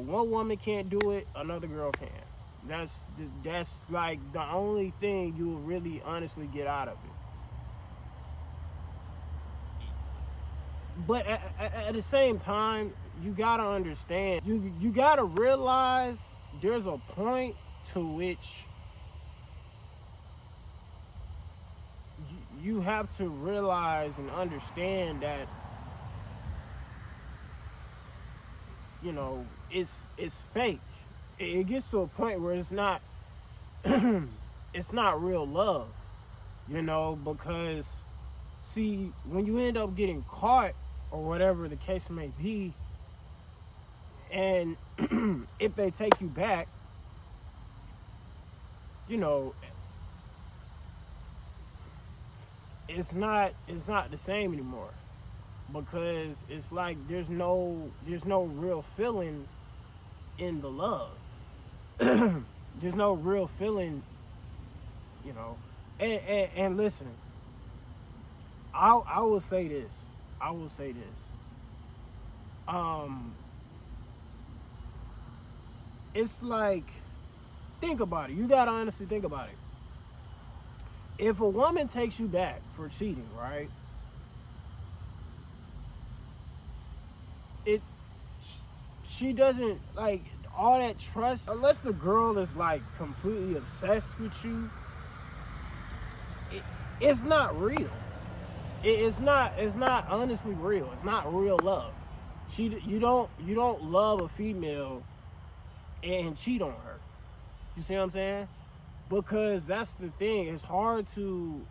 one woman can't do it, another girl can. That's like the only thing you will really honestly get out of it. But at the same time, you gotta understand. You gotta realize there's a point to which you have to realize and understand that it's fake. It gets to a point where it's not it's not real love, because see, when you end up getting caught or whatever the case may be, and if they take you back, you know, it's not the same anymore, because it's like there's no real feeling in the love. There's no real feeling, you know. And listen, I will say this. I will say this. Um, it's like, think about it. You gotta honestly think about it. If a woman takes you back for cheating, right? It she doesn't like all that trust unless the girl is like completely obsessed with you. It's not real. It's not honestly real. It's not real love. You don't love a female and cheat on her. You see what I'm saying? Because that's the thing. It's hard to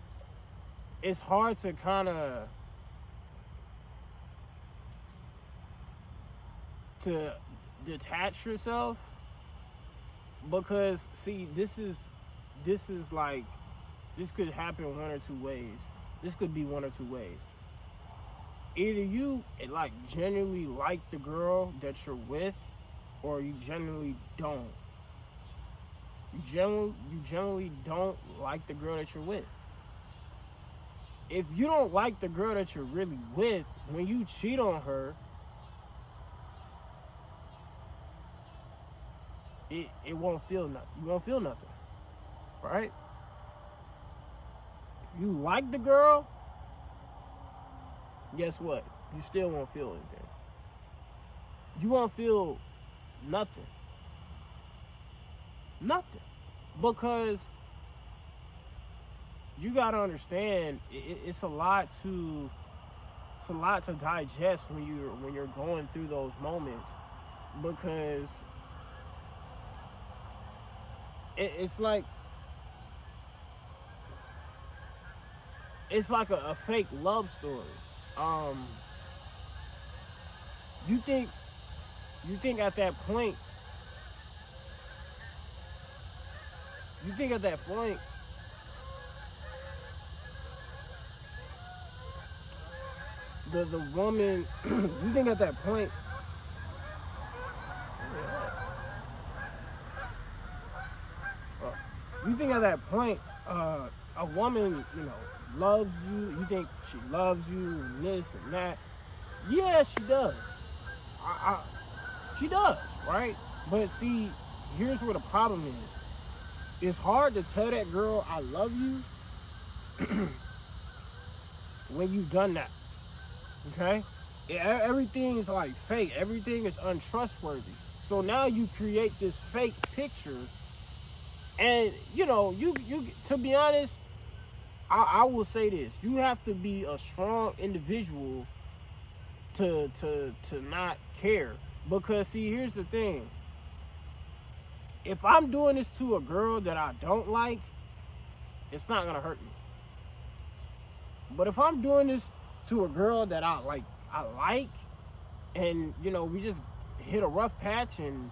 kind of to detach yourself, because see, this is like, this could happen one or two ways. This could be one or two ways. Either you like genuinely like the girl that you're with, or you genuinely don't. You generally don't like the girl that you're with. If you don't like the girl that you're really with, when you cheat on her, it won't feel nothing. You won't feel nothing, right? If you like the girl, guess what? You still won't feel anything. You won't feel nothing. Nothing. Because you gotta understand, it's a lot to digest when you're going through those moments, because it's like a fake love story. Um, you think at that point, you think at that point, the woman, you think at that point, you think at that point, a woman, loves you. You think she loves you and this and that. Yeah, she does. She does, right? But see, here's where the problem is. It's hard to tell that girl I love you when you've done that. Okay? Everything is like fake. Everything is untrustworthy. So now you create this fake picture, and you to be honest, I will say this: you have to be a strong individual to not care. Because see, here's the thing: if I'm doing this to a girl that I don't like, it's not gonna hurt me. But if I'm doing this to a girl that I like, and we just hit a rough patch, and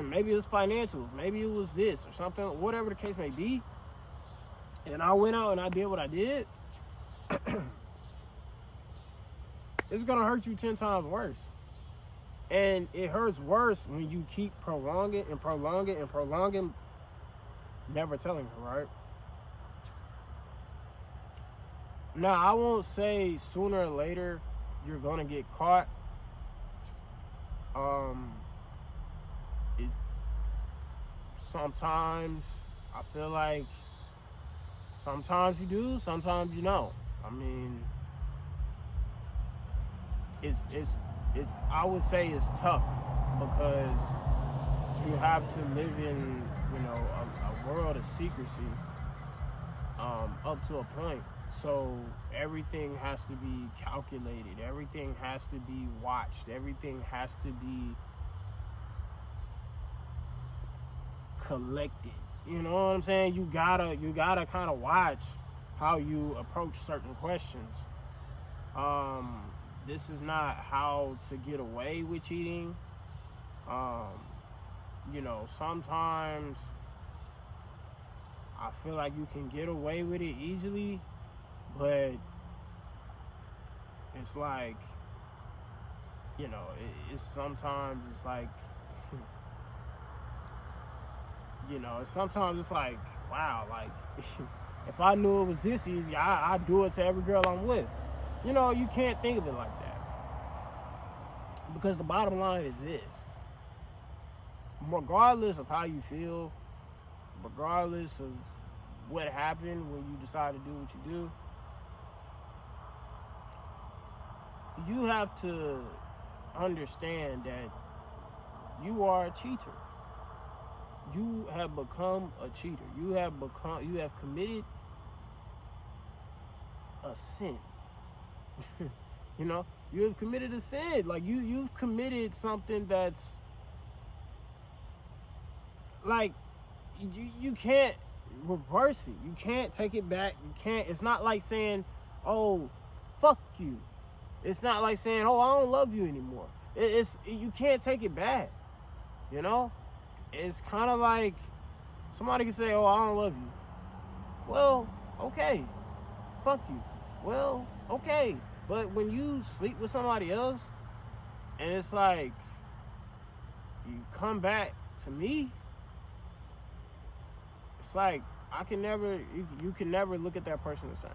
maybe it was financials, maybe it was this or something, whatever the case may be, and I went out and I did what I did, it's gonna hurt you 10 times worse. And it hurts worse when you keep prolonging and prolonging and prolonging, never telling her, right? Now, I won't say sooner or later you're gonna get caught. sometimes I feel like sometimes you do, sometimes you don't. I mean, it's I would say it's tough because you have to live in, you know, a world of secrecy, up to a point. So everything has to be calculated. Everything has to be watched. Everything has to be collected. You know what I'm saying? You gotta kind of watch how you approach certain questions. Um, this is not how to get away with cheating. Um, you know, sometimes I feel like you can get away with it easily, but it's like, you know, it's sometimes it's like, you know, sometimes it's like, wow, like, if I knew it was this easy, I'd do it to every girl I'm with. You know, you can't think of it like that. Because the bottom line is this. Regardless of how you feel, regardless of what happened when you decide to do what you do, you have to understand that you are a cheater. You have become a cheater. You have committed a sin. You know, you have committed a sin. Like you've committed something that's like you can't reverse it. You can't take it back. You can't. It's not like saying, "Oh, fuck you." It's not like saying, "Oh, I don't love you anymore." You can't take it back. You know, it's kind of like somebody can say, "Oh, I don't love you." Well, okay, fuck you. Well, okay, but when you sleep with somebody else, and it's like you come back to me, it's like I can never, you can never look at that person the same.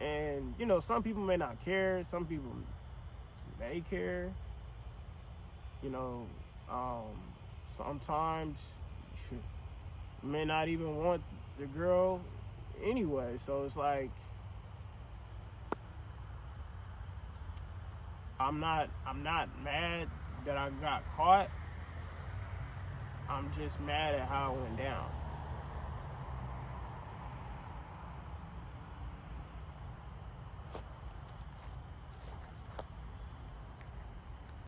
And you know, some people may not care. Some people may care. You know, sometimes you may not even want the girl anyway. So it's like I'm not mad that I got caught. I'm just mad at how it went down.